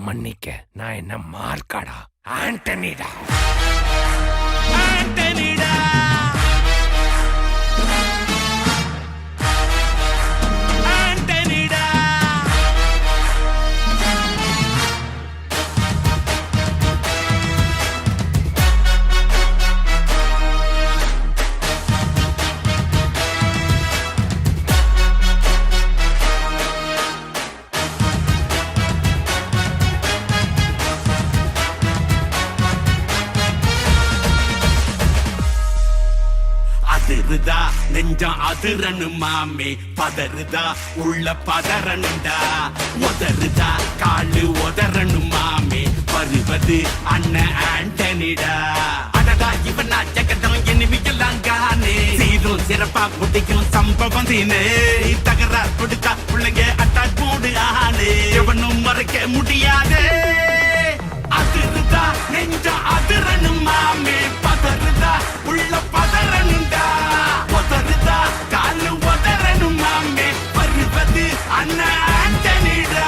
மன்னிக்க, நான் என்ன மார்க்காடா? ஆண்டனிடா. ஆண்டனிடா. ஆண்டனிடா. அதிருதா நெஞ்சம் அதிரனு மாமே, பதறுதா உள்ள பதறனுண்டா, உதறுதா காலு உதறனு மாமே, வருவது அண்ணன் ஆண்டனிடா. அடடா இவனா ஜெகதம் எனிமிகளாம் காணே, சீரும் சிறப்பா முடிக்கும் சம்பவம் தீனே, தகராறு கொடுத்தா பிள்ளைங்க அட்டாக் போடு ஆனே, எவனும் மறைக்க முடியாதே. அதிருதா நெஞ்சம் அதிரனு மாமே, பதறுதா உள்ள பதறனுண்டா, உதறுதா காலு உதறனு மாமே, வருவது அண்ணன் ஆண்டனிடா.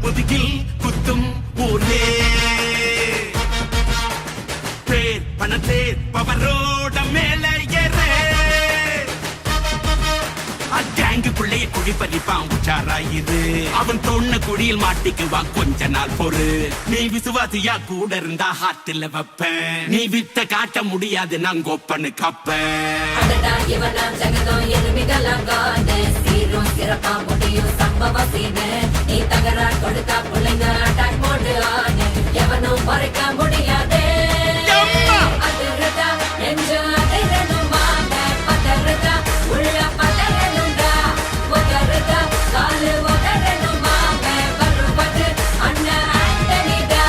முதுகில் குத்தும் ஊரே, பேர் பணத்தேர் பவரோட மேல ஏறே, கேங்குக்குள்ளேயே குழி பறிப்பான் உச்சாராயிரு, அவன் தொன்ன குழியில் மாட்டிக்குவான் கொஞ்ச நாள் பொறு, நீ விசுவாசியா கூட இருந்தா ஹார்ட்ல வைப்பேன், நீ வித்த காட்ட முடியாது நான் கோப்பனு கப்பேன். சிறப்பா முடியும் சம்பவம் சீனு, நீ தகராறு கொடுத்தா பிள்ளைங்க அட்டாக் போடு ஆனு, எவனும் மறைக்க முடியாதே. அதிருதா நெஞ்சம் அதிரனும் மாமே, பதறுதா உள்ள பதறனுண்டா, உதறுதா காலு உதறனும் மாமே, வருவது அண்ணன் ஆண்டனிடா.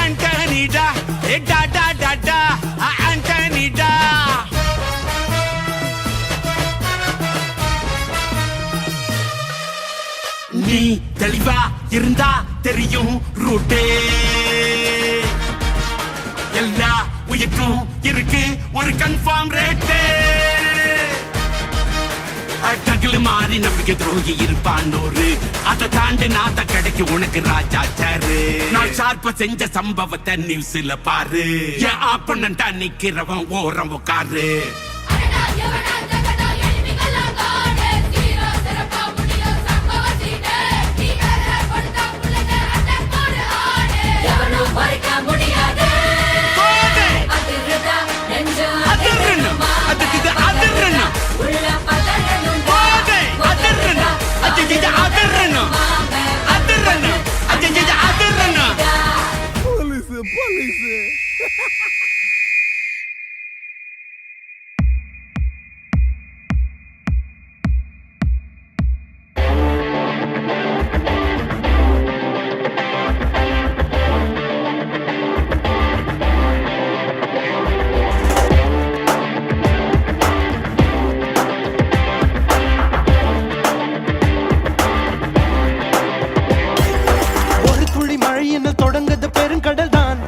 Antonida, da da da da, Antonida. நீ தெளிவா இருந்தா தெரியும் ரூட்டே, எல்லா உயிர்க்கும் இருக்கு ஒரு கன்ஃபார்ம் ரேட்டே, டகுலு மாறி நம்பிக்கை துரோகி இருப்பான் ஒரு, அதை தாண்டி நாத்த கிடைக்கு உனக்கு ராஜா சாரு, நான் ஷார்ப்ப செஞ்ச சம்பவத்தை நியூஸ்ல பாரு, என் ஆப்பனண்டா நிக்கிறவன் ஓரம் உட்காரு. தொடங்குது பெருங்கடல் தான்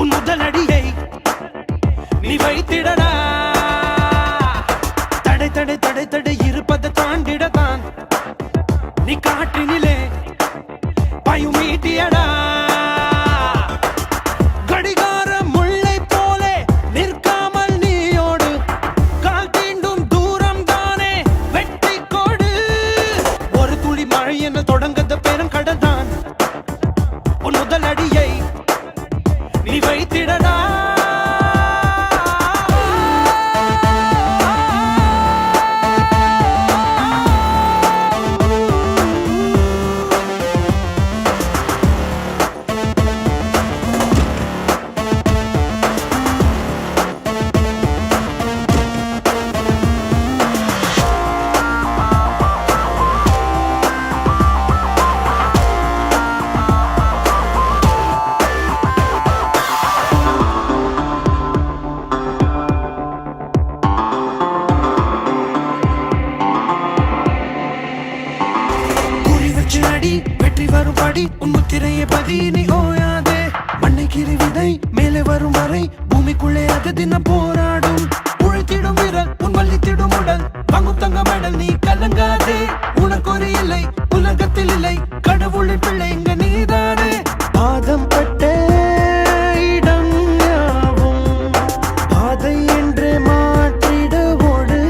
உன் முதலடியை நீ வைத்திடடா, தடை தடை தடை தடை இருப்பதை தாண்டிடத்தான் நீ காற்றினிலே பயமீட்டியடா, கடிகார முல்லை போலே நிற்காமல் நீயோடு, கால் தீண்டும் தூரம் தானே வெற்றி கோடு, ஒரு துளி மழை என தொடங்குது பெருங்கடல் தான் உன் முதலடியை நீ வைத்திடடா. ஏறி வரும் படி உன் முத்திரையை பதி நீ ஓயாதே மண்ணை கீறி விதை மேலே வரும் வரை பூமிக்குள்ளே அது தினம் போராடும் உழைத்திடும் வீரர் உன் வள்ளித்திடும் உடல் வாங்கும் தங்க மெடல் நீ கலங்காதே உனக்கு ஒரு இல்லை உலகத்தில் இல்லை கடவுளின் பிள்ளை இங்க நீதானே பாதம் பட்ட இடம் யாவும் பாதை என்று மாற்றிட ஓடு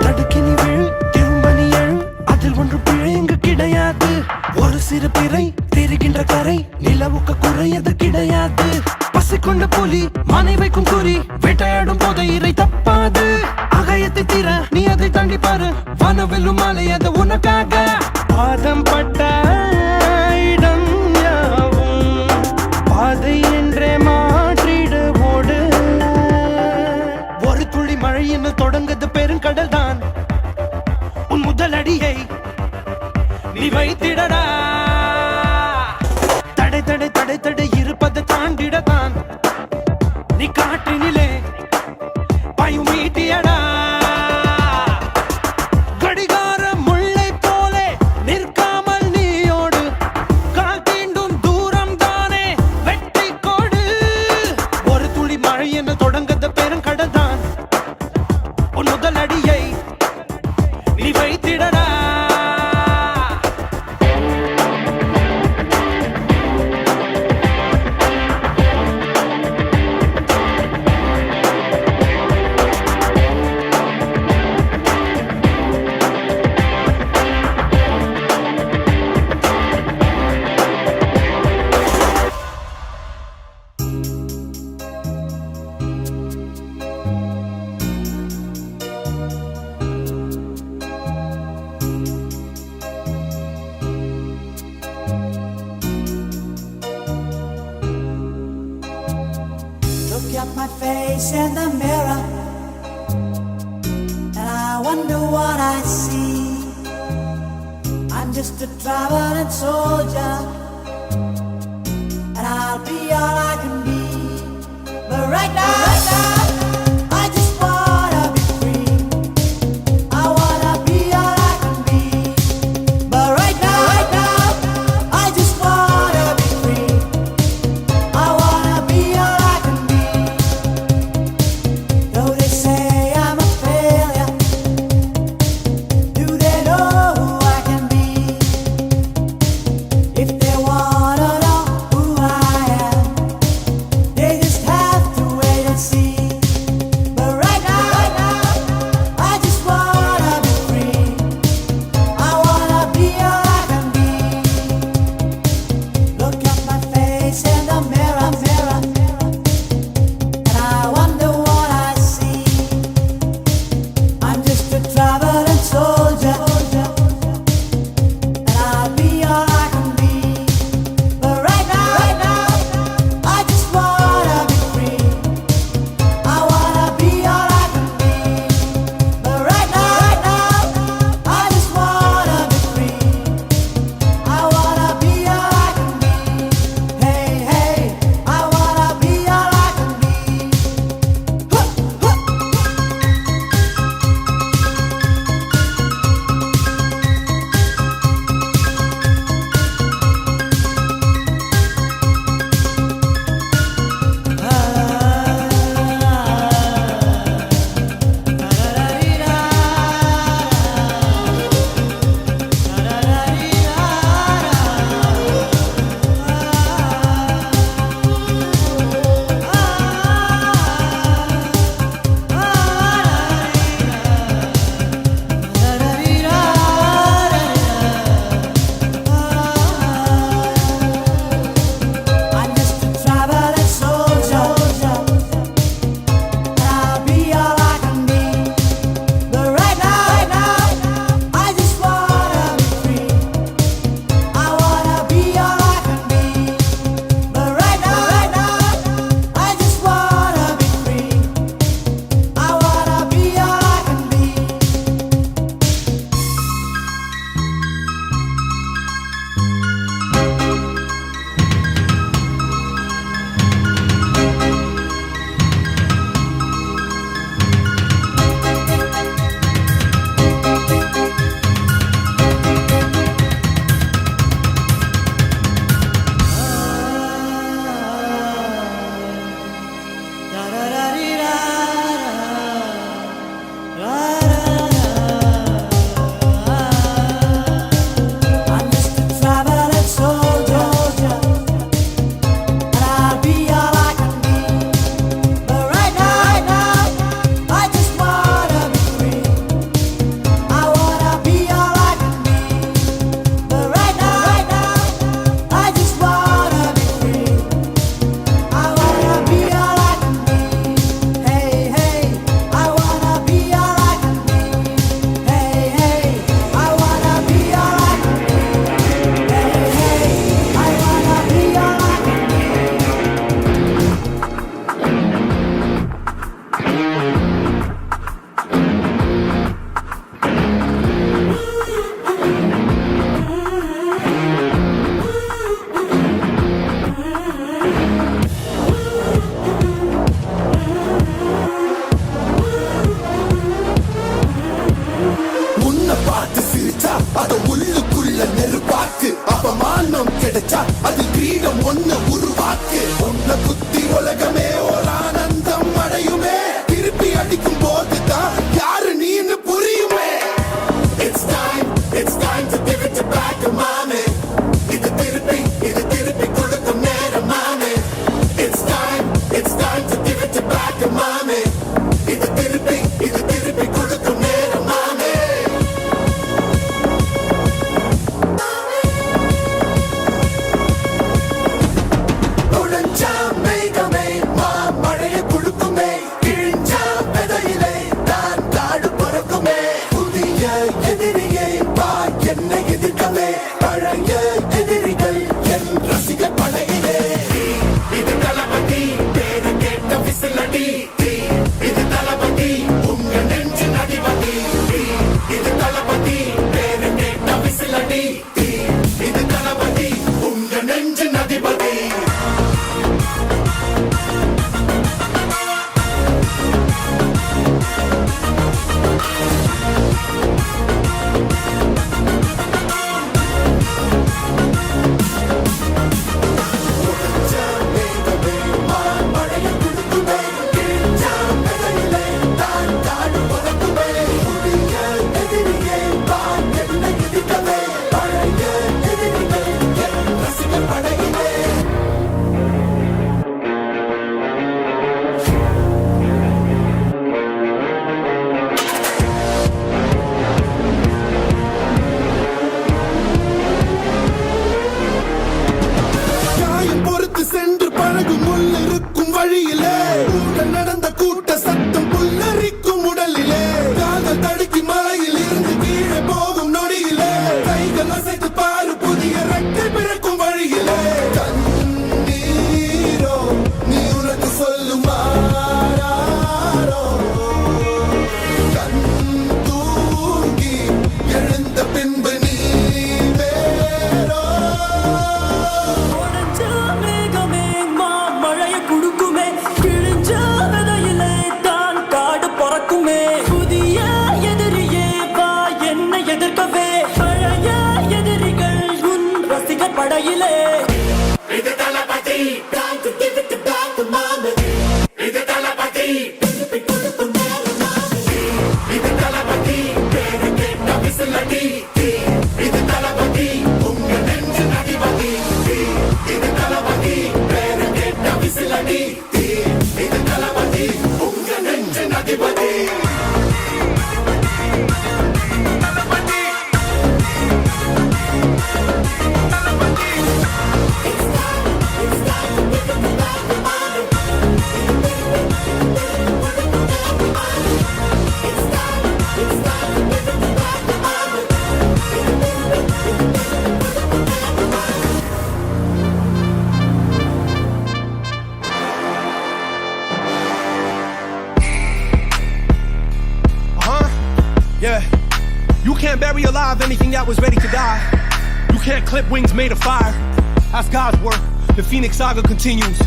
தடுக்கினி விழு திரும்ப நீ எழு அதில் ஒன்று பிழை இங்கு கிடையாது ஒரு சிறு பிறை தெரிகின்ற கரை நிலவுக்கு குறையது கிடையாது பசி கொண்ட புலி மனை வைக்கும் குறி வேட்டையாடும் போது இறை தப்பாது அகயத்தை தீர நீ அதை தாண்டி பாரு வனவெல்லும் மாலை அது உனக்காக பாதம் பட்ட இடம் யாவும் பாதை என்றே மாற்றிட ஓடு ஒரு துளி மழை என்ன தொடங்குது பெருங்கடல் தான் உன் முதல் அடியை நீ வைத்திடடா தடை தடை தடை தடை இருப்பதை தாண்டிடத்தான் நீ காற்றினிலே பாயும் மீட்டியடா கடிகார முல்லை போலே நிற்காமல் நீயோடு கால் தீண்டும் தூரம் தானே வெட்டி கொடு ஒரு துளி மழை என்ன தொடங்குது பெருங்கடல் தான் உன் முதல் அடியை நீ வைத்திடடா Look at my face in the mirror, and I wonder what I see. I'm just a traveling soldier, and I'll be all I can be. But right now, I just wanna be free. I wanna be all I can be. But right now, I just wanna be free. I wanna be all I can be. Though they say I'm a failure, do they know who I can be? If they எங்கும் உள்ளிருக்கும் வழியிலே கூட்டம் நடந்த கூட்ட சத்தம் புல்லரிக்கும் உடலிலே காதல் தடுக்கி மலையில் இருந்து கீழே போகும் நொடியிலே கைகள் அசைத்து பாரு புதிய ரெக்கை பிறக்கும் வழியிலே கண்ணீரோ நீ உனக்கு சொல்லும் மாறாரோ கண் தூங்கி எழுந்த பின்பு நீ வேறோ உடைஞ்ச மேகமே மாமழைய குடுக்குமே கிழிஞ்ச விதையிலே தான் காடு பறக்குமே புதிய எதிரியே வா என்னை எதிர்க்கவே பழைய எதிரிகள் உன் ரசிகர் படையிலே இது தளபதி Time to give it back to mama. இது தளபதி திருப்பி கொடுத்து மேல மாமி. இது தளபதி பேரு கேட்ட விசிலடி இது தளபதி உங்க நெஞ்சு அதிபதி இது தளபதி பேரு கேட்ட விசிலடி இது தளபதி உங்க நெஞ்சு அதிபதி Yeah. You can't bury alive anything that was ready to die. You can't clip wings made of fire. That's God's work. The Phoenix saga continues.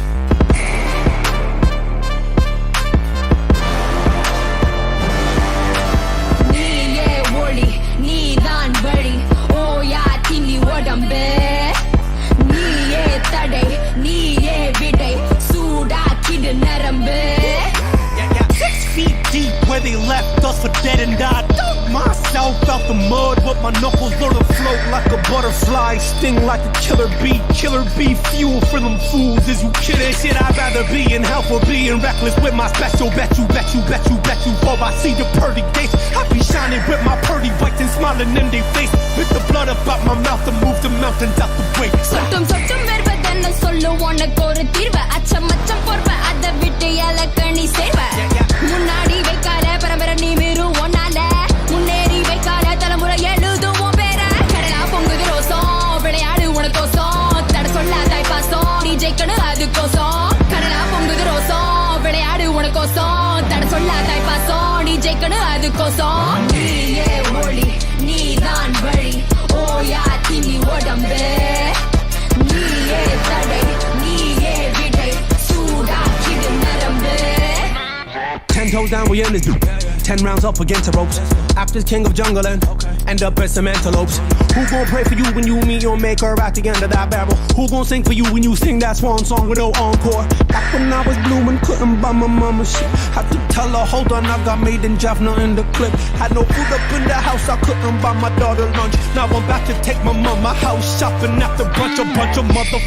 நீயே ஒளி நீதான் வழி ஓயா தின்னி உடம்பு நீயே தடை நீயே விடை சூடாக்கிடு நரம்பு 6 feet deep where they left us for dead and died. Dug myself out the mud, but my knuckles learn to float like a butterfly, sting like a killer bee. Killer bee fuel for them fools. Is you kidding? Shit, I'd rather be in hell for being reckless with my special. Bet you before I see the pearly gates. I be shining with my pearly whites and smiling in their face. With the blood about my mouth to move the mountains out the way. சொட்டும் சொட்டும் வருவதென்ன சொல்லு உனக்கு ஒரு தீர்வு அச்சம் அச்சம் போர்வ அதை விட்டு இலக்கணி சேர்வ முன்னாடி வைக்கால பரம்பரை நீ மீறு ஒன்னால முன்னேறி வைக்கால தலைமுறை எழுதுவோம் பேர கடலா பொங்குது ரோசம் விளையாடு உனக்கோசம் தட சொல்லாதாய் பாசம் நீ ஜெயிக்கணும் அதுக்கோசம் கடலா பொங்குது ரோசம் விளையாடு உனக்கோசம் தட சொல்லாதாய் பாசம் நீ ஜெயிக்கணும் அதுக்கோசம் நீயே ஒளி நீதான் வழி ஓயா தின்னி உடம்பு நீயே தடை நீயே விடை சூடாக்கிடு நரம்பு 10 toes down, we in this dude. 10 rounds up against the ropes. After king of jungle and end up as some antelopes. Who gon' pray for you when you meet your maker at the end of that barrel? Who gon' sing for you when you sing that swan song with no encore? Back when I was blooming, couldn't buy my mama shit. Had to tell her, hold on, I got made in Jaffna in the clip. Had no food up in the house, I couldn't buy my daughter lunch. Now I'm back to take my mama house shopping after bunch of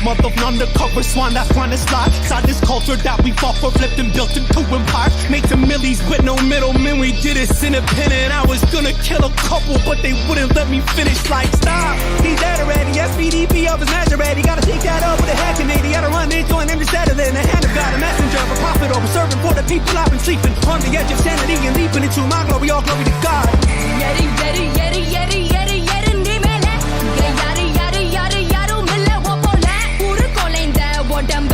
mother undercover swan. That's trying to slide inside this culture that we fought for, flipped and built into empires. Made some millies with no middlemen. We did it independent. I was gonna kill a couple, but they wouldn't let me finish. Like stop, he's dead already. SPDP of his Nazareth. Gotta take that up with a head Canadian. Gotta run into an empty Saturday in the hand of God, a messenger of a prophet over serving for the people. I've been sleeping on the edge of sanity and leaping into my glory. All glory to God. எரி எரி எரி எரி எரி எரி நீ மேல யாரு யாரு யாரு யாரும் இல்ல ஓ போல உரு கொலைந்த உடம்ப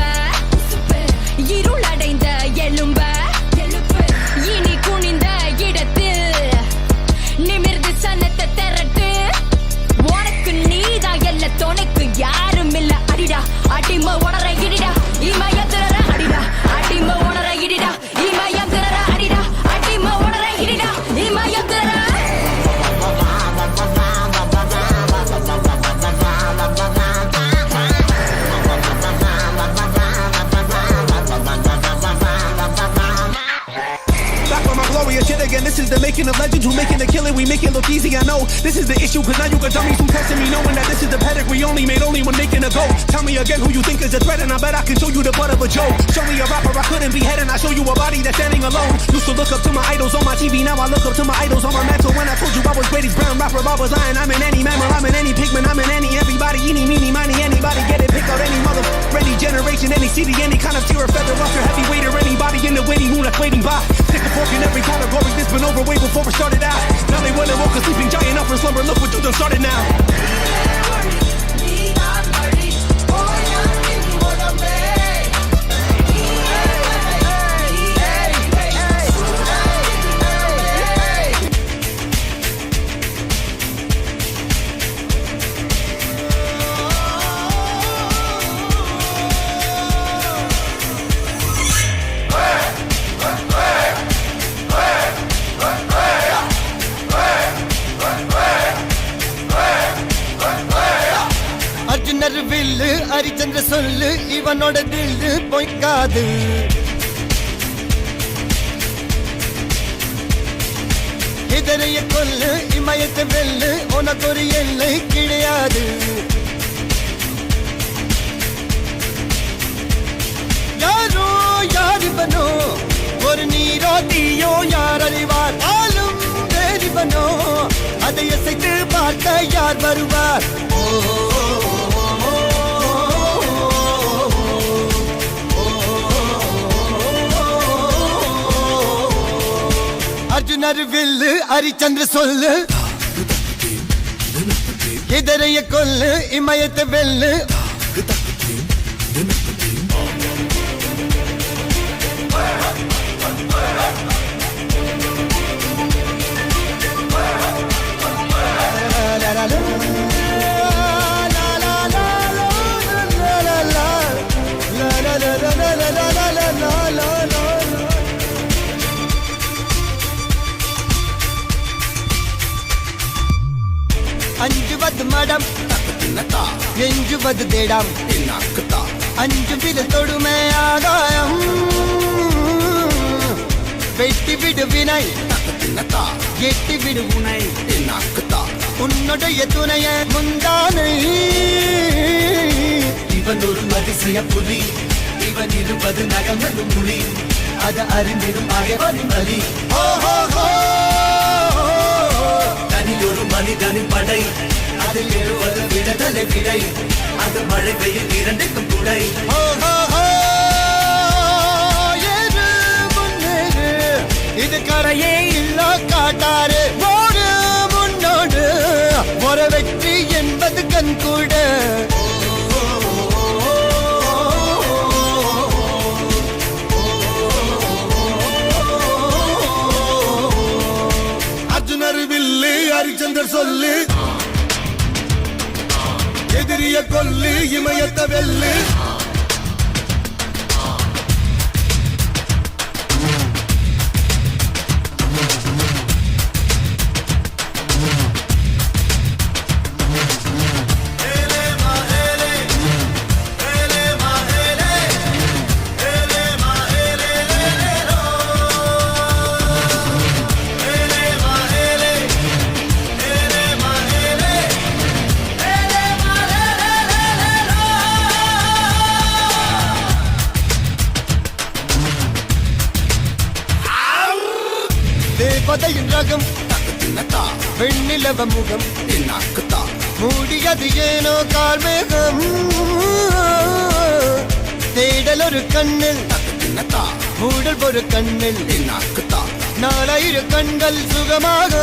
இருள் அடைந்த எலும்ப இனி குனிந்த இடத்தில் நிமிர்ந்து சனத்தை திரட்டு உனக்கு நீதான் எல்ல துணைக்கு யாரும் இல்ல அடிடா அடிமை உணர இடிடா இமயம் திரற அடிடா அடிமை உணர இடிடா இமயம் திரற அடிடா அடிமை உணர இடிடா இமயம் திரற Shit again, this is the making of legends. Who making the killing, we make it look easy, I know. This is the issue, cause now you got dummies who testing me, knowing that this is the pedigree only when making a go. Tell me again who you think is a threat, and I bet I can show you the butt of a joke. Show me a rapper I couldn't couldn't be head and I show you a body that's standing alone. Used to look up to my idols on my TV, now I look up to my idols on my mantle. When I told you I was Brady's brown rapper, I was lying. I'm in any mammal, I'm in any pigment, I'm in any everybody, eeny, meeny, miny, anybody get it, pick out any mother, any generation, any city, any kind of tier or feather, rough or heavyweight or anybody in the waiting moon that's waiting by. Stick a fork in every category, this been over way before we started out. Now they wanna woke a sleeping giant up from slumber, look what you done started now. அர்ஜுனர் வில்லு ஹரிச்சந்திர சொல்லு இவனோட தில்லு பொய்க்காது. இதரைய கொல்லு இமயத்தை வெல்லு உனக்கு ஒரு எல்லை கிடையாது. யாரோ யார் இவனோ ஒரு நீரோ தீயோ யார் அறிவார். ஆளும் வேறிவனோ அதை அசைத்து பார்க்க யார் வருவார். அர்ஜுனர் வில்லு ஹரிச்சந்திர சொல்லு இதரைய கொல்லு இமயத்தை வெல்லு. அஞ்சுவது மடம் எஞ்சுவது தேடம் அஞ்சு வித தொடுமை ஆகாயம் வெட்டி விடு வினை எட்டி விடு உனை உன்னுடைய துணைய முந்தானை. இவன் ஒரு அதிசய புலி இவன் இருப்பது நகமது புலி அது அறிந்திடும் அகவனின் வலி. ஒரு மனிதனின் படை அதில் எழுவது விடுதலை விடை அது மழை பெய்யும் இரண்டுக்கும் துணை. இது கரையே இல்ல காட்டாரு ஓடு முன்னோடு ஒரு வெற்றி என்பது கண் கூட. ஹரிச்சந்தர் சொல்லு எதிரிய கொல்லு இமயத்தை வெல்லு. தேவதையின் ரகம் வெண்ணிலவ முகம் மூடியது ஏனோ கார்மேகம். தேடல் ஒரு கண்ணில் மூடல் ஒரு கண்ணில் நாலாயிரம் கண்கள் சுகமாக.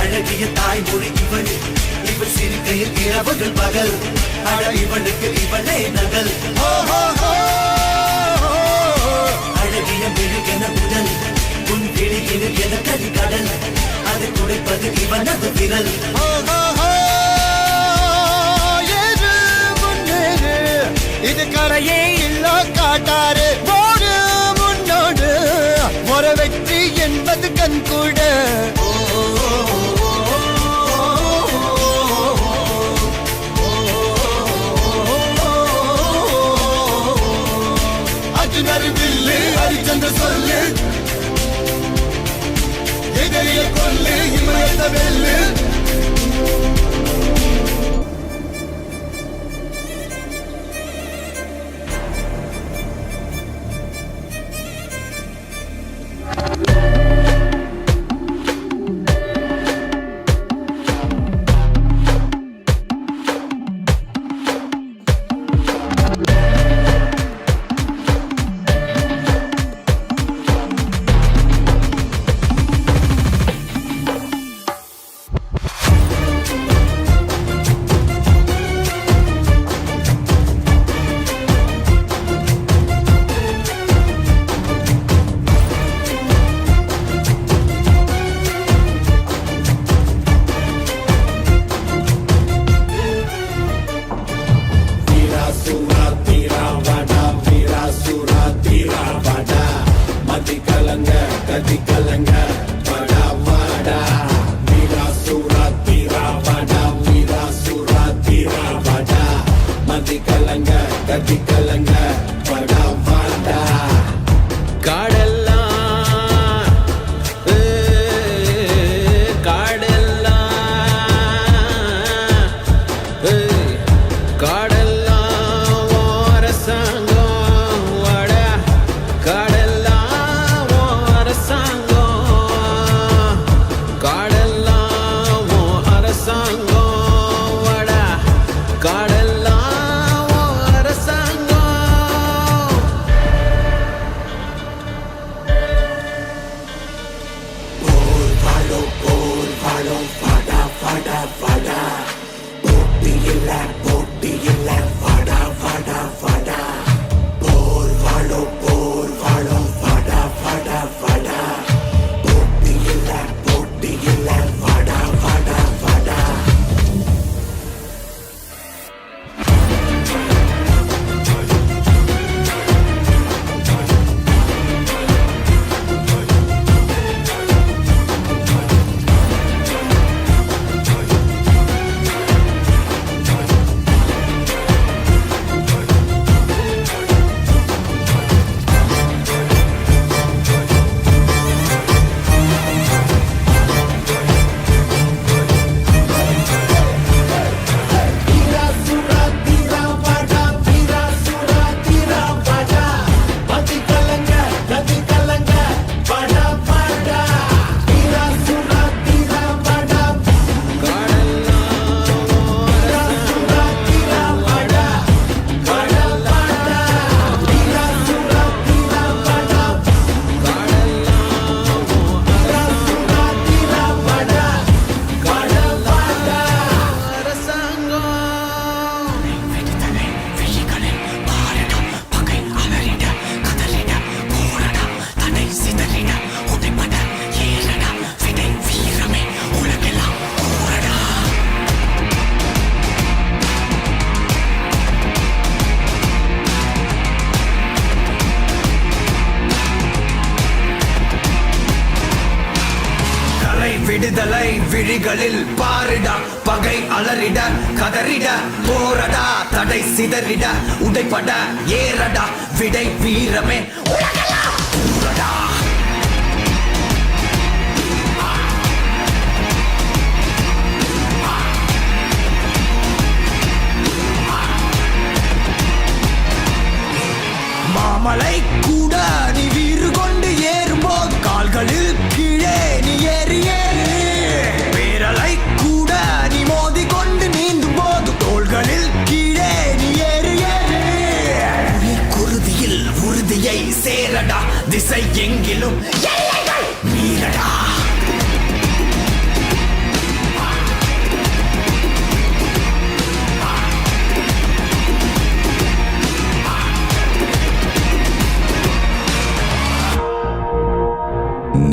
அழகிய தாய்மொழி இவள் இவள் சிரிக்கையில் இரவுகள் பகல் அழ இவளுக்கு இவளே நகல். அழகிய மெழுகென முதல் உன் கிளியில் என கரி கடல் அதை குடைப்பது இவனது விரல். இது கரையே இல்ல காட்டாரு ஓடு முன்னோடு ஒரு வெற்றி என்பது கண் கூட. அர்ஜுனர் வில்லு ஹரிச்சந்திர சொல்லு எதிரிய கொல்லு இமயத்தை வெல்லு. வாடா வாடா காடெல்லாம் காடெல்லாம் அரசாங்கம் வாடா காடெல்லாம் அரசாங்கம் காடெல்லாம் அரசாங்கம் வாடா காடெல்லாம் அரசாங்கம் விடுதலை விழிகளில் பாரிட பகை அலறிட கதறிட போரடா தடை சிதறிட உடைப்பட ஏறடா விடை வீரமே உலகெல்லாம் கூறடா மாமலை கூட நீ வீறு கொண்டு ஏறும்போது கால்களில் கீழே நீ ஏறி ஏறு பேரலை கூட நீ மோதி கொண்டு நீந்தும் போது தோள்களில் கீழே நீ ஏறி ஏறு குருதியில் உறுதியை சேரடா திசை எங்கிலும் எல்லைகள் மீறடா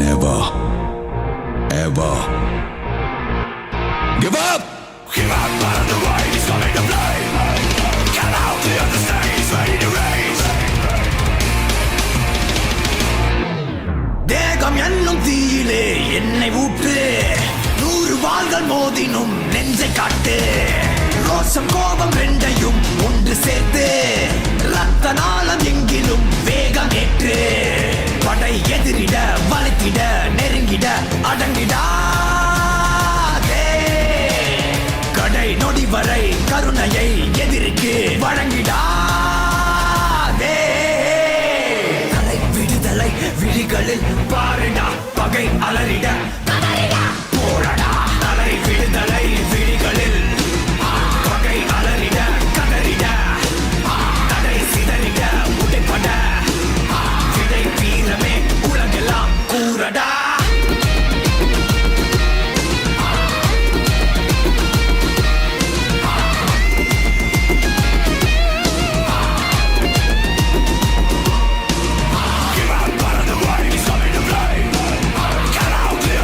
Never, ever give up. Give up on the way, he's coming to play. Get out the other stage, ready to race. தேகம் என்னும் தீயிலே என்னை ஊற்று 100 வாள்கள் மோதினும் நெஞ்சை காட்டு ரோஷம் கோபம் ரெண்டையும் ஒன்று சேர்த்து ரத்த நாளம் எங்கிலும் வேகம் ஏற்று படை எதிரிட வலித்திட நெருங்கிட அடங்கிடாதே கடை நொடி வரை கருணையை எதிரிக்கு வழங்கிடாதே தலை விடுதலை விழிகளில் பாரிடா பகை அலறிட போரடா தலை விடுதலை விழிகளில் பகை அலறிட கதறிட தடை சிதறிட உடைப்பட விடை வீரமே உலகெல்லாம் கூறடா Give up on the way, he's coming to play. Get out the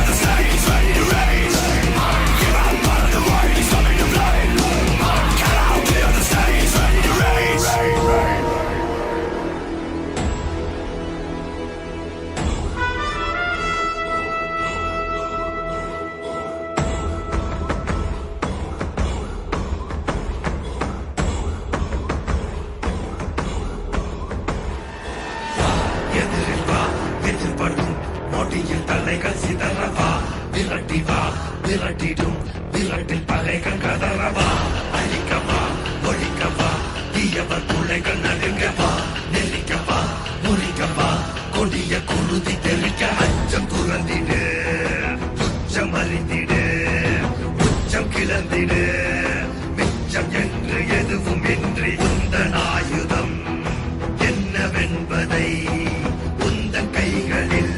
தலைகள் சிதறவா விரட்டி வா விரட்டிடும் விரட்டில் பகைகள் கதறவா அழிக்கவா ஒழிக்கவா தீயவர் பிள்ளைகள் நடுங்கவா நெருக்கவா முறிக்கவா கொடிய குருதி தெளிக்க அச்சம் துறந்திடு துச்சம் அறிந்திடு உச்சம் கிளந்திடு மிச்சம் என்று எதுவும் இன்றி உந்தன் ஆயுதம் என்னவென்பதை உந்தன் கைகளில்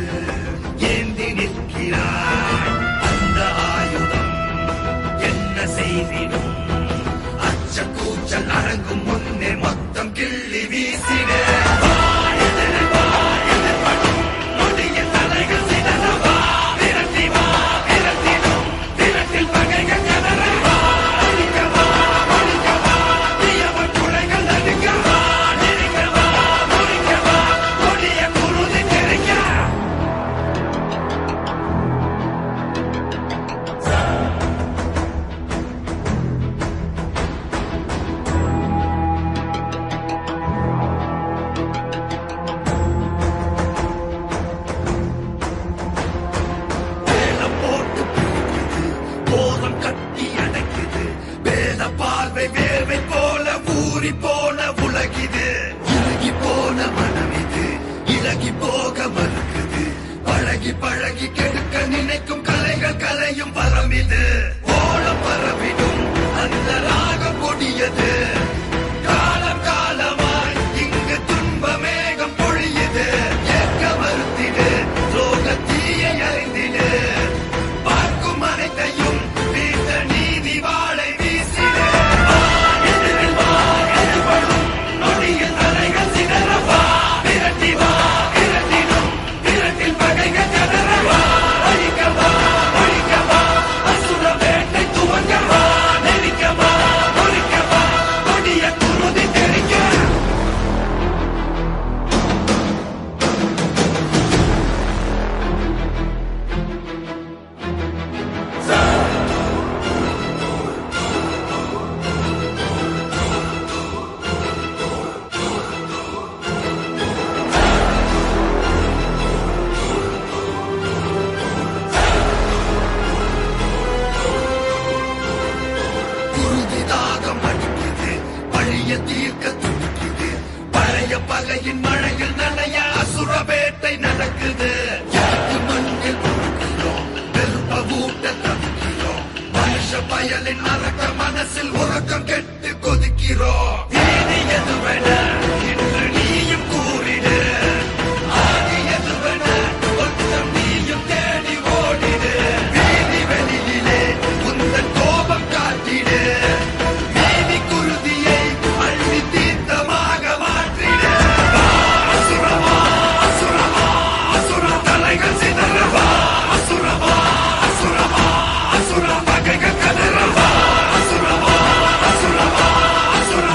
ஏந்தி நிற்கிறாய் அந்த ஆயுதம் என்ன செய்திடும் அச்ச கூச்சல் அடங்கும் முன்னே மொத்தம் கிள்ளி வீசிடு போதம் கட்டி அடைக்குது வேத பார்வை வேர்வை போல ஊறி போன உலகிது இலகி போன மனம் இது இலகி போக மறுக்குது பழகி பழகி கெடுக்க நினைக்கும் கலைகள் கலையும் வரம் இது ஓலம் பரவிடும் அந்த ராகம் கொடியது காலம் காலமாய் இங்கு துன்ப மேகம் பொழியுது ஏற்க மறுத்திடு துரோக தீயை அறிந்திடு பார்க்கும் அனைத்தையும் வீட்ட நீதி வாழை வீசிடு நொடியில் தலைகள் சிதறவா விரட்டி வா விரட்டிடும் விரட்டில் பகைகள் கதறவா அழிக்கவா ஒழிக்கவா அசுர வேட்டை துவங்கவா நெருக்கவா ஒழிக்கவா கொடிய குருதி தெரிக்க குருதி தாகம் அடிக்குது பழைய தீர்க்க துடிக்குது பழைய பகையின் மழையில் நனைய அசுர வேட்டை நடக்குது எனக்கு மண்ணில் பொறுக்கிறோம் வெறுப்ப ஊட்ட தவிக்கிறோம் மனுஷ பயலின் அரக்க மனசில் உறக்கம் கெட்டு கொதிக்கிறோம் நீதி எதுவென இன்று நீயும் கூறிடு ஆதி எதுவென கொஞ்சம் நீயும் தேடி ஓடிடு வீதி வெளியிலே உந்தன் கோபம் காட்டிடு நீதி குருதியை அள்ளி தீர்த்தமாக மாற்றிடு அசுரமா அசுரமா அசுர தலைகள் சிதறவா அசுரமா அசுரமா அசுர பகைகள் கதறவா அசுரமா அசுரமா அசுர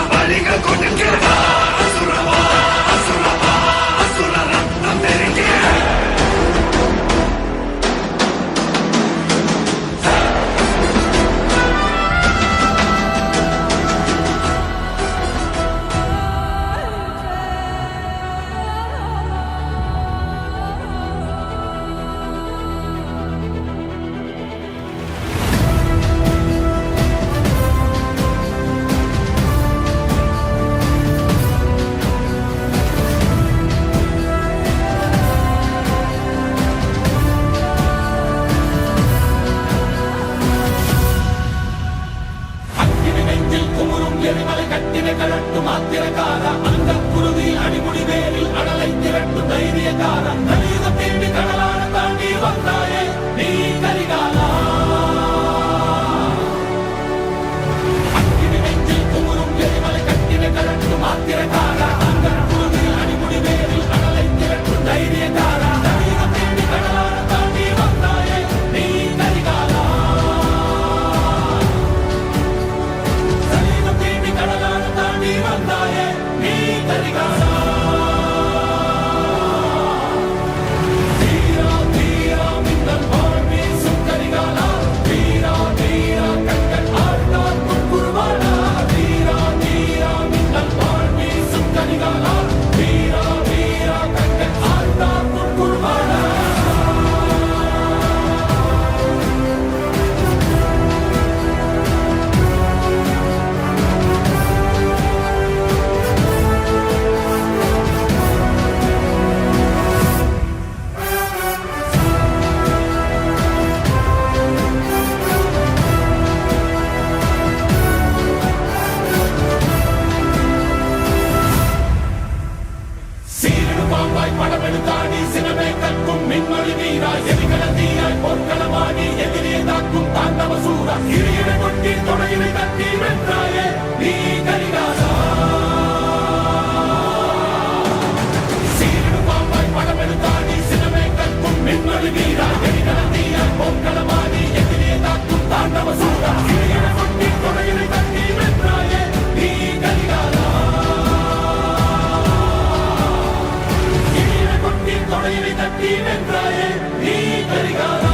நீ வென்றாயே நீ கரிகாலா.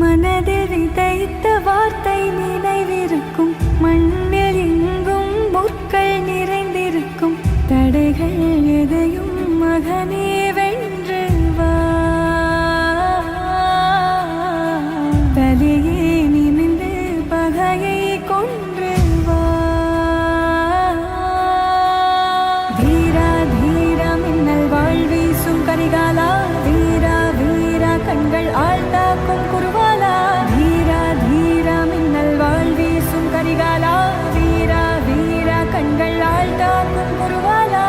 மனதில் விதைத்த வார்த்தை நினைவிருக்கும், மண்ணில் எங்கும் முற்கள் நிறைந்திருக்கும், தடைகள் எதையும் மகனே வென்று வா. தலையே நிமிர்ந்து பகையை கொன்று வா. தீரா தீரா மின்னல் வாழ் வீசும் கரிகாலா, வீரா வீரா கண்கள் ஆழ்த்தாக்கும் குருவாலா. தீரா தீரா மின்னல் வாழ் வீசும் கரிகாலா, வீரா வீரா கண்கள் ஆழ்த்தாக்கும் குருவாலா.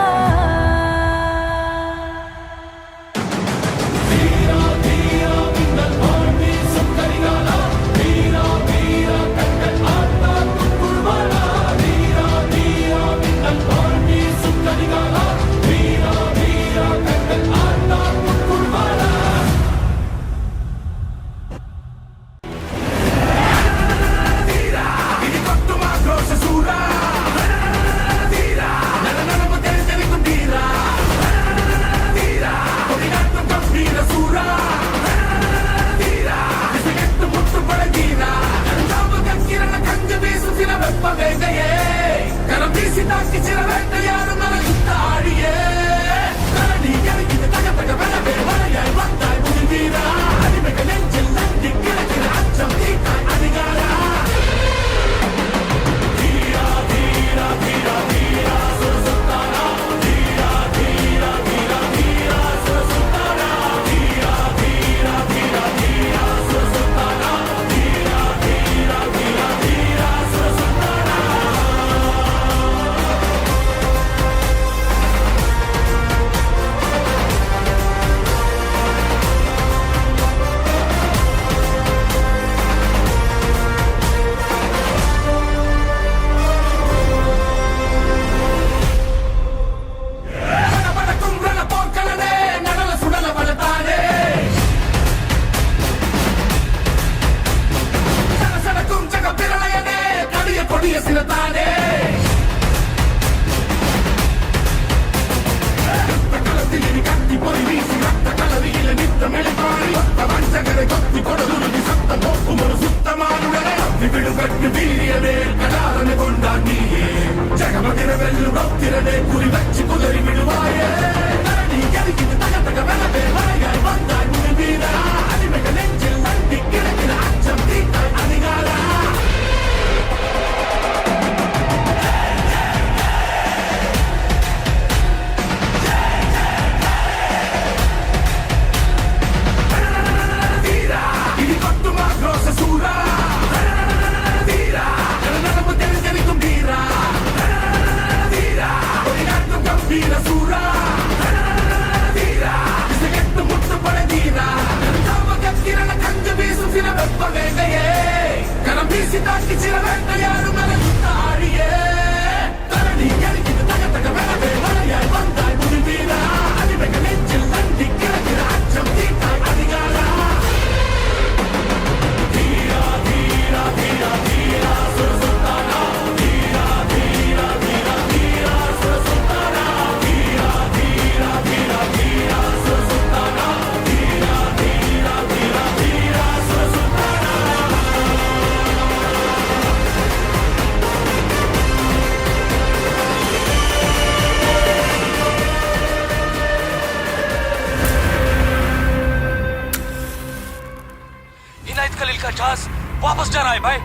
वापस जाना है भाई।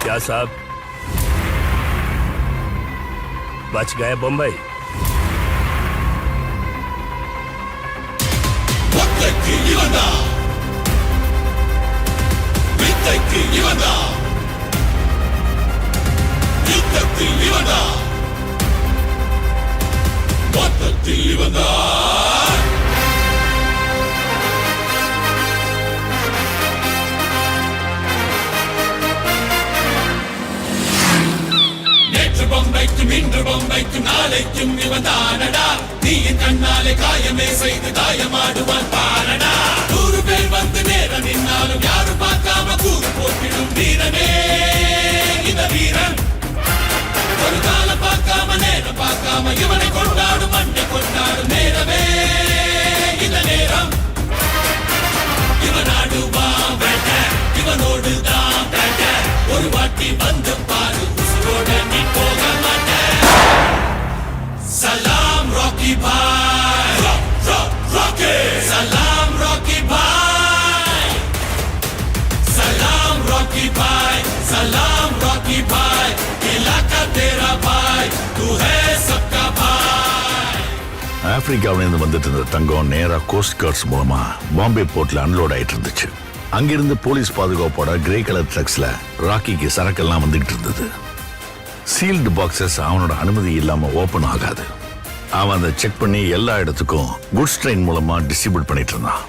क्या साहब बच गए बम्बई? பொம்மைக்கும் இன்று பொம்மைக்கும் நாளைக்கும் இவன்தானடா தீயின் கண்ணாலே காயமே செய்து தாயமாடுவான் பாரடா 100 பேர் வந்து நேரம் நின்னாலும் யாரும் பார்க்காம கூறு போட்டிடும் வீரனே இந்த வீரன் ஒரு காலம் பார்க்காம நேரம் பார்க்க பார்க்காம இவனை கொண்டாடும் மண்ணை கொண்டாடும் நேரமே இந்த நேரம். இவன் ஆடுவான் வேட்ட, இவனோடு தான் வேட்ட. ஒரு வாட்டி வந்து பாரு, உசுரோட நீ போக மாட்ட. சலாம் ராக்கி பாய், ராக்கி. சலாம் ராக்கி பாய், சலாம் ராக்கி பாய், सलाम रॉकी भाई, इलाका तेरा भाई, तू है सबका भाई. ஆப்பிரிக்காவிலிருந்து வந்துட்டு இருந்த தங்கம் நேரா கோஸ்ட் கார்ட்ஸ் மூலமா பாம்பே போர்ட்ல அன்லோட் ஆயிட்டு இருந்துச்சு. அங்கிருந்து போலீஸ் பாதுகாப்போட கிரே கலர் ட்ரக்ஸ்ல ராக்கிக்கு சரக்கெல்லாம் வந்துகிட்டு இருந்தது. சீல்டு பாக்ஸஸ் அவனோட அனுமதி இல்லாம ஓபன் ஆகாது. அவன் அதை செக் பண்ணி எல்லா இடத்துக்கும் குட்ஸ் ட்ரெயின் மூலமா டிஸ்ட்ரிபியூட் பண்ணிட்டு இருந்தான்.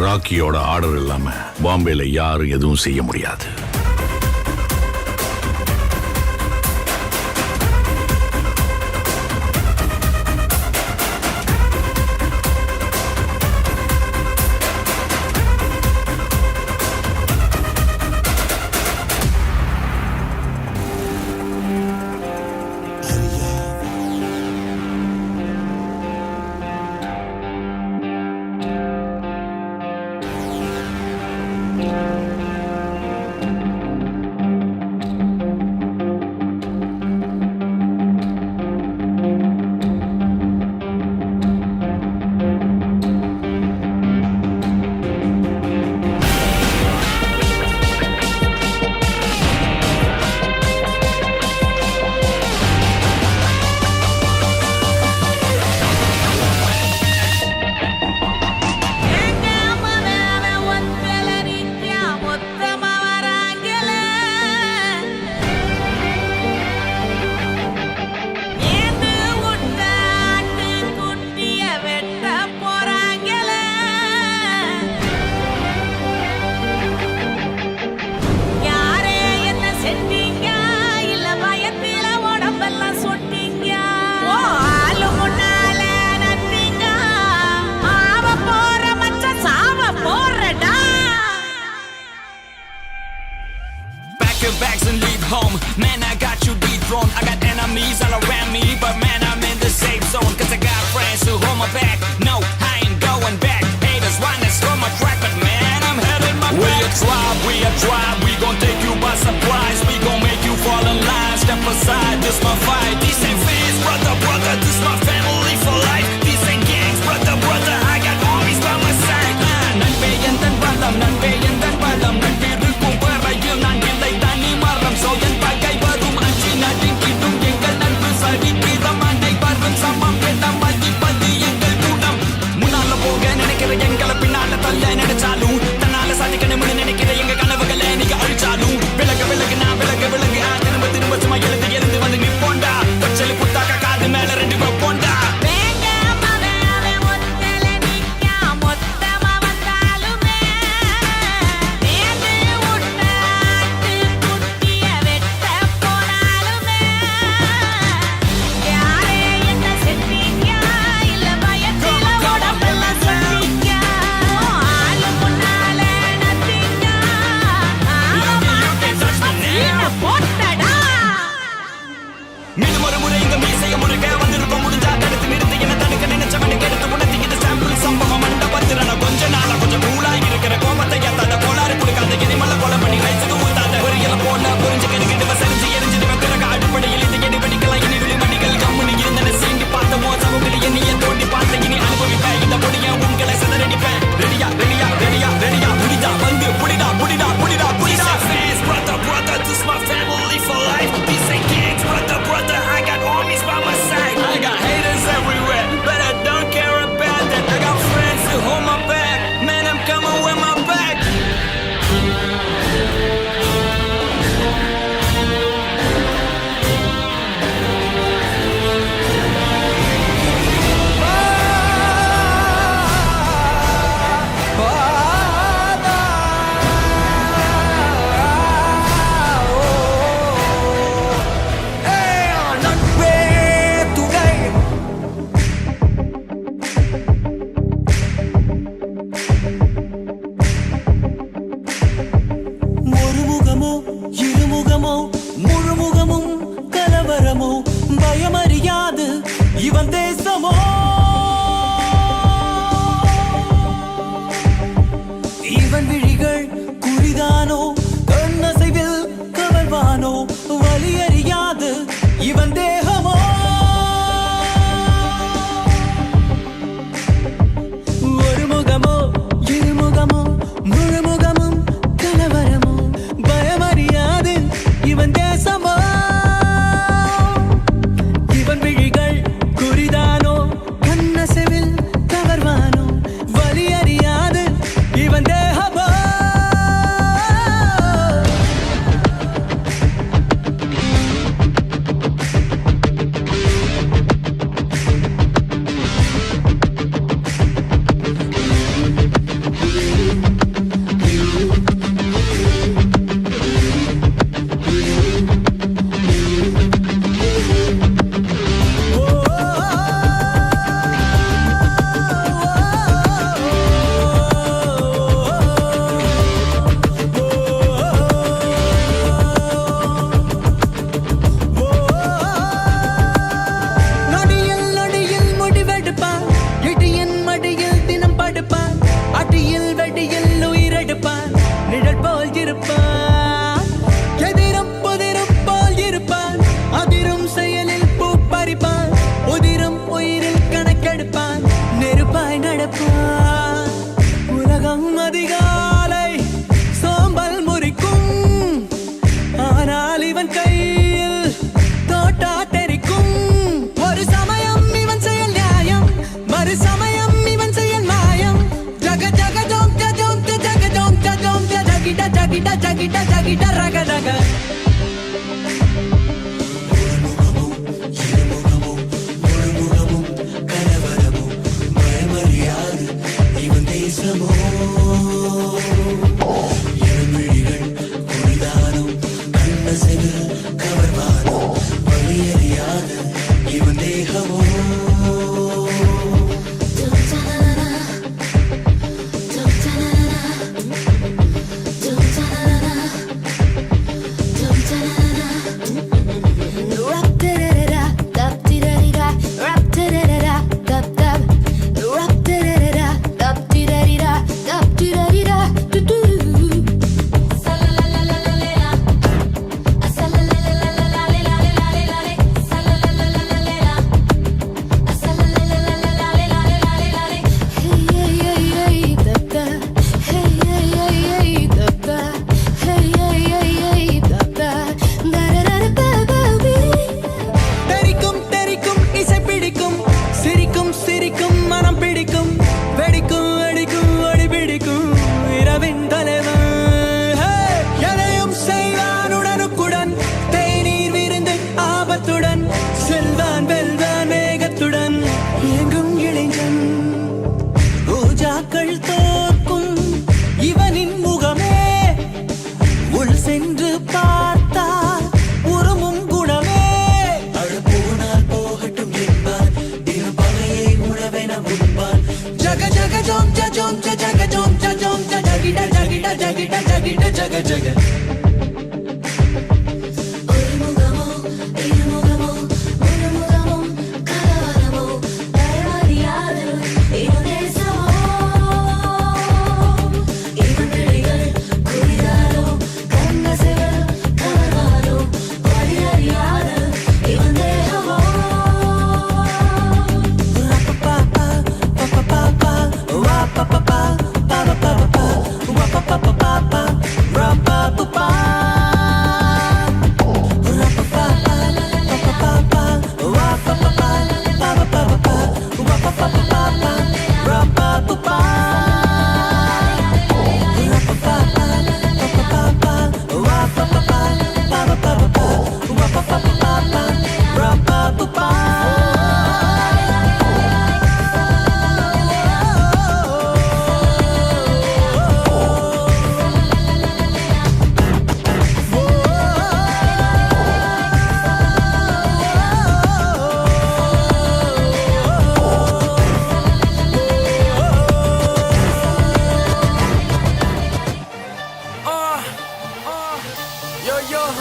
ராக்கியோட ஆர்டர் இல்லாம பாம்பேல யாரும் எதுவும் செய்ய முடியாது. Bags and leave home. Man, I got you dethroned. I got enemies all around me, but man, I'm in the safe zone. Cause I got friends who hold my back. No, I ain't going back. Haters want to slow my track, but man, I'm heading my back. We a tribe, we gon' take you by surprise. We gon' make you fall in line. Step aside, this my fight. These ain't fans, brother, brother, this my family for life. These ain't gangs, brother, brother, I got armies by my side. நண்பே எந்தன் பலம், நண்பே எந்தன் பலம். நட்பிருக்கும் வரையில் நான் இல்லை தனி மரம். So என் பகை வரும் அஞ்சி நடுங்கிடும் எங்கள் நட்பு சரித்திரம் அனைவரும் சமம் என மதிப்பது எங்கள் குணம். முன்னால போக நினைக்கிற எங்களை பின்னால தள்ள நினைச்சாலும் தன்னால சாதிக்கணும்னு நினைக்கிற எங்க கனவுகளை நீங்க அழிச்சாலும் விலகு விலகு நான் விலகு விலகு திரும்ப திரும்ப சும்மா எழுந்து வந்து நிப்போண்டா. பச்சளி புத்தாக்க காது மேல ரெண்டு வைப்போண்டா. மீண்டும் ஒரு முறை இங்க மீசைய முருக வந்திருப்போம். முடிஞ்சா தடுத்து நிறுத்தி என்ன தடுக்க நினைச்சவனுக்கு எடுத்து உணர்த்திக்கிட்டு சாம்பிள் சம்பவம் மண்டபத்திரன கொஞ்ச நாளா கொஞ்சம் கூலா இருக்கிற கோபத்தை ஏத்தாத கோளாறு கொடுக்காத எரிமலை கொலை பண்ணி ரைஸுக்கு ஊத்தாத ஒரு இல போல புரிஞ்சு கெடுக்கிட்டு சரிஞ்சு எரிஞ்சிட்டு பிறகு அடிப்படையில் இந்த எடி படிக்கலாம். இனி விழிமணிகள் கம்முனி இருந்தன சீண்டி பார்த்த மோசமுகளை என்னைய தோண்டி பார்த்த இனி அனுபவிப்பேன். இந்த முடிய உங்களை சிதறடிப்பேன். ரெடியா ரெடியா ரெடியா ரெடியா புடிதா வந்து புடிடா புடிடா புடிடா புடிடா. Fans, brother, brother, this my family for life. These ain't gangs, brother, brother, I got armies by my side. I got haters everywhere, but I don't care about that. I got friends who hold my back. Man, I'm coming with my back. ஒரு முகமோ இருமுகமோ முழுமுகமும் கலவரம்.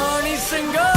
honey singer.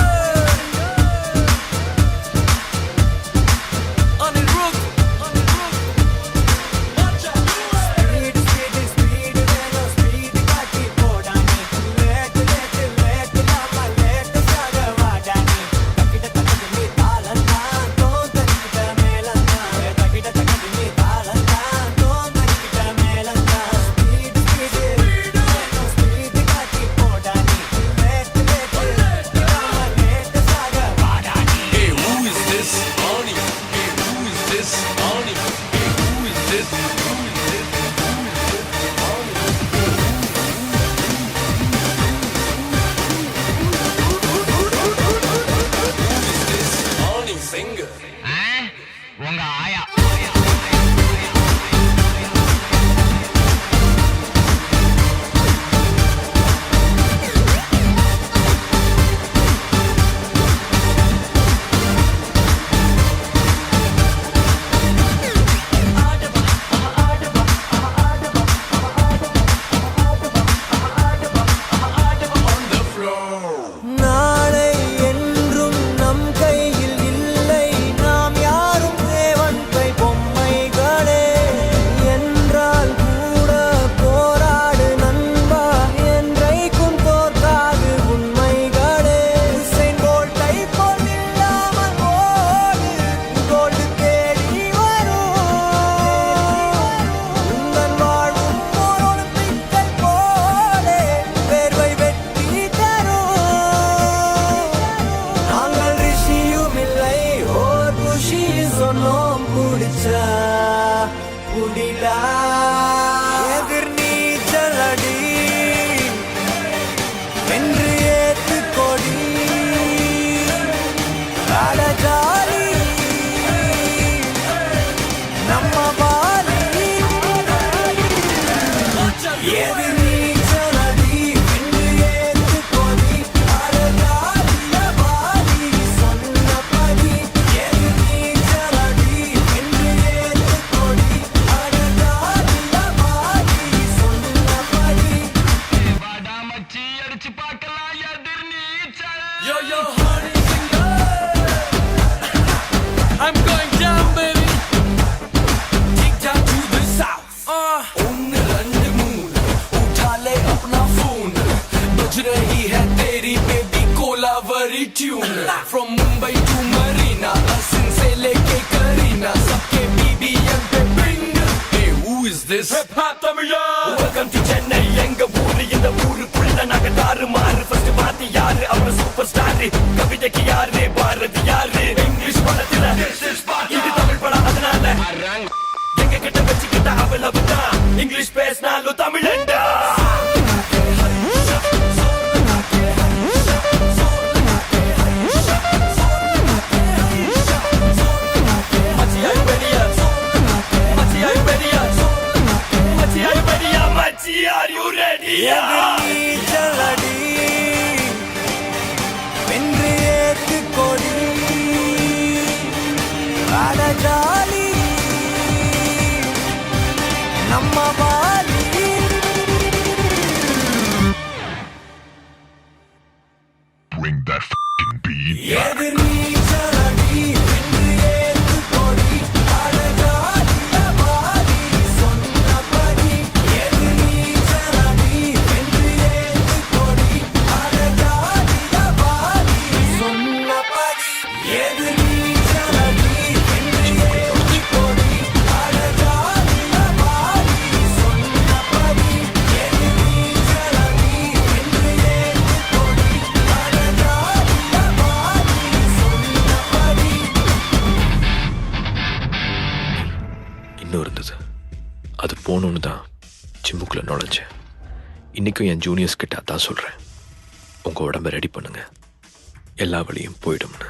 From Mumbai to Marina, Asin se leke Karina, sabke BBM pe bring. Hey, who is this? Hip Hop Tamila. Welcome to Chennai, enga ooru inda oorukulla naga tarumaru. First paati yaru avara superstar, kavidakku yaare bharati yaare. English padathila this is part idu Tamil pada adanala enga kitta vechikita avalavudha English pesnalu Tamilanda. Are you ready? Chaladi Vendriyethu kodi Ada jali Namma vali Bring that f***ing beat back. அது போகணுன்னு தான் ஜிம்முக்குள்ளே நுழைஞ்சேன். இன்றைக்கும் என் juniors கிட்ட அதான் சொல்கிறேன், உங்கள் உடம்பை ready பண்ணுங்கள், எல்லா வழியும் போயிடும்னு.